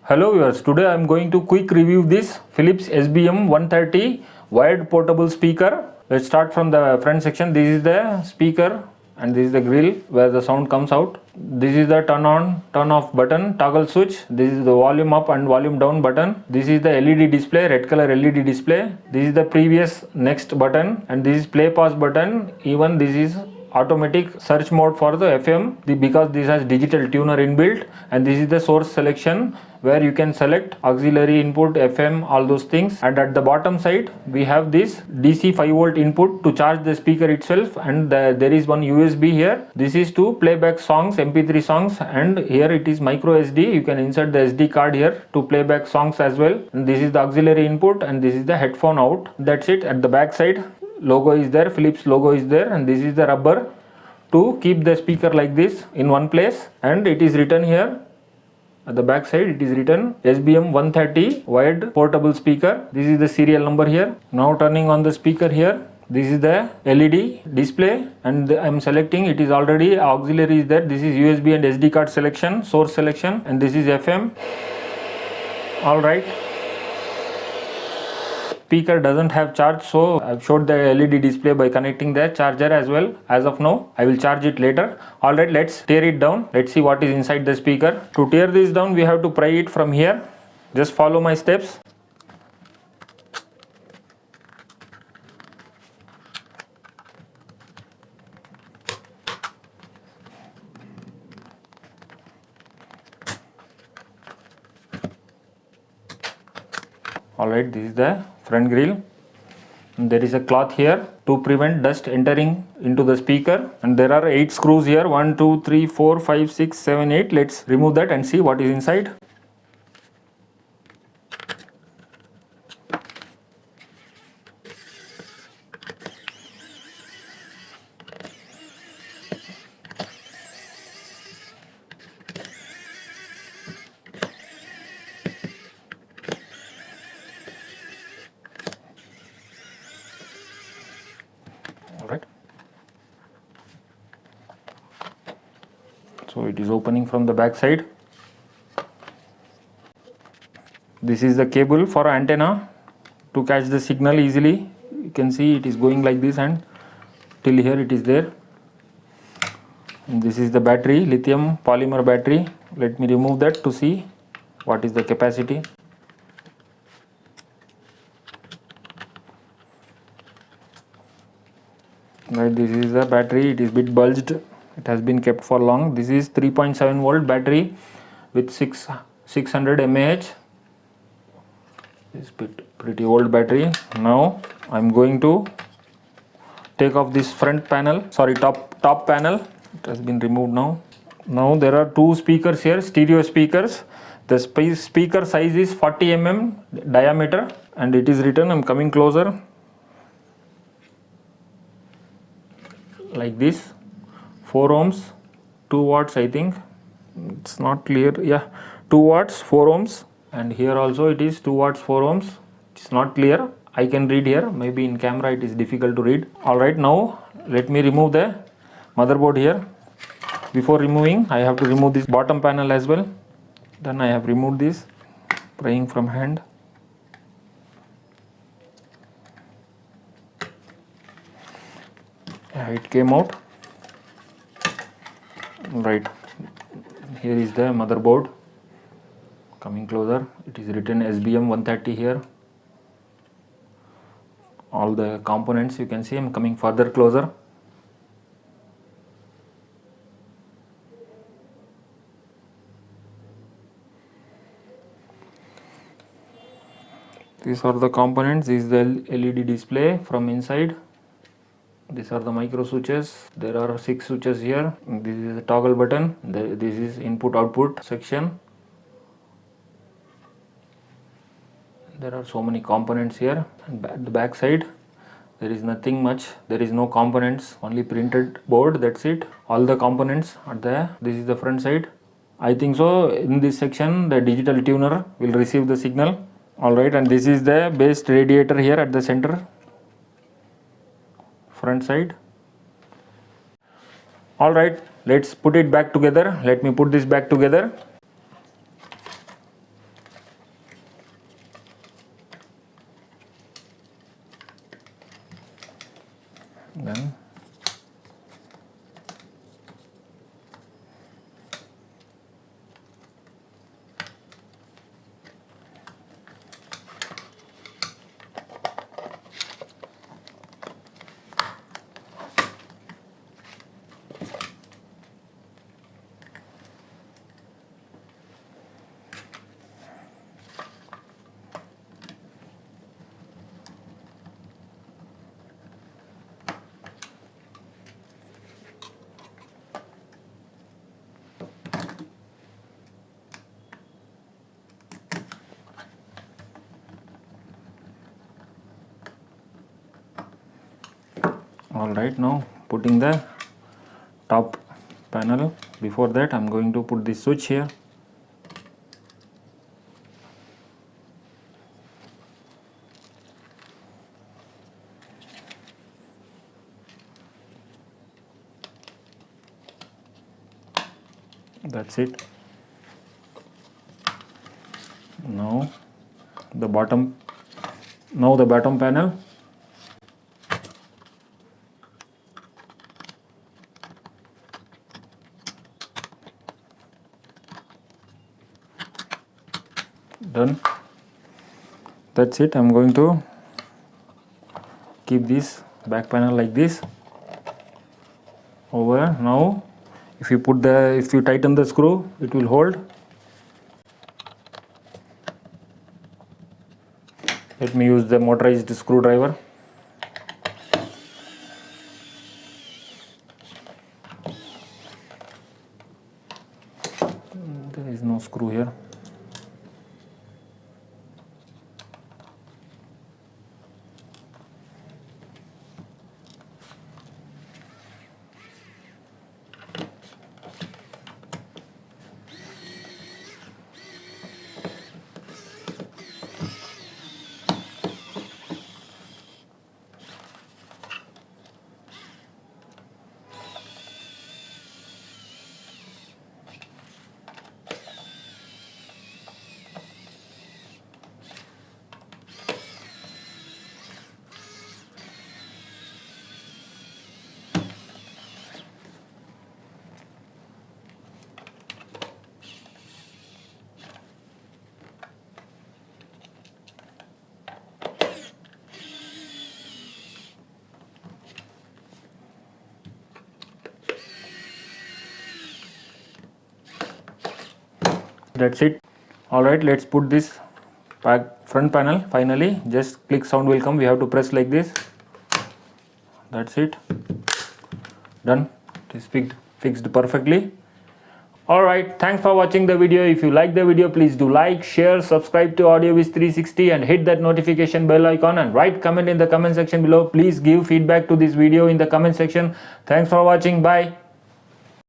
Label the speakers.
Speaker 1: Hello viewers, today I am going to quick review this Philips SBM 130 wired portable speaker. Let's start from the front section. This is the speaker and this is the grill where the sound comes out. This is the turn on, turn off button, toggle switch. This is the volume up and volume down button. This is the LED display, red color LED display. This is the previous next button and this is play pause button. Even this is automatic search mode for the FM because this has digital tuner inbuilt, and this is the source selection where you can select auxiliary input, FM, all those things. And at the bottom side we have this DC 5 volt input to charge the speaker itself, and there is one USB here. This is to playback songs, MP3 songs, and here it is micro SD. You can insert the SD card here to playback songs as well. And this is the auxiliary input and this is the headphone out. That's it. At the back side logo is there, Philips logo is there, and this is the rubber to keep the speaker like this in one place. And it is written here at the back side, it is written SBM 130 wired portable speaker. This is the serial number here. Now turning on the speaker here, this is the LED display and I am selecting, it is already auxiliary is there. This is USB and SD card selection, source selection, and this is FM. Alright, speaker doesn't have charge, so I've showed the LED display by connecting the charger as well. As of now, I will charge it later. Alright, let's tear it down. Let's see what is inside the speaker. To tear this down, we have to pry it from here. Just follow my steps. Alright, this is the front grill. And there is a cloth here to prevent dust entering into the speaker, and there are 8 screws here, 1 2 3 4 5 6 7 8. Let's remove that and see what is inside. Alright, so it is opening from the back side. This is the cable for antenna to catch the signal easily. You can see it is going like this and till here it is there. And this is the battery, lithium polymer battery. Let me remove that to see what is the capacity. Right, this is the battery. It is bit bulged, it has been kept for long. This is 3.7 volt battery with 600 mAh. This pretty old battery. Now I'm going to take off this front panel, sorry, top panel. It has been removed now. Now there are 2 speakers here, stereo speakers. The speaker size is 40 mm diameter and it is written, I'm coming closer, like this, 4 ohms, 2 watts, I think. It's not clear. Yeah, 2 watts, 4 ohms, and here also it is 2 watts, 4 ohms. It's not clear. I can read here, maybe in camera it is difficult to read. Alright, now let me remove the motherboard here. Before removing, I have to remove this bottom panel as well. Then I have removed this, prying from hand. Yeah, it came out. Right, here is the motherboard. Coming closer, it is written SBM 130 here. All the components you can see. I'm coming further closer. These are the components. This is the LED display from inside. These are the micro switches. There are 6 switches here. This is a toggle button. This is input output section. There are so many components here. And at the back side there is nothing much. There is no components, only printed board, that's it. All the components are there. This is the front side. I think so in this section the digital tuner will receive the signal. Alright, and this is the base radiator here at the center, front side. Alright, let's put it back together. Let me put this back together. Then alright, now putting the top panel. Before that I'm going to put this switch here. That's it. Now the bottom panel. Done. That's it. I'm going to keep this back panel like this over. Now if you tighten the screw, it will hold. Let me use the motorized screwdriver. There is no screw here. That's it. Alright, let's put this front panel. Finally, just click sound will come. We have to press like this. That's it. Done. It is fixed perfectly. Alright, thanks for watching the video. If you like the video, please do like, share, subscribe to AudioViz 360 and hit that notification bell icon and write comment in the comment section below. Please give feedback to this video in the comment section. Thanks for watching. Bye.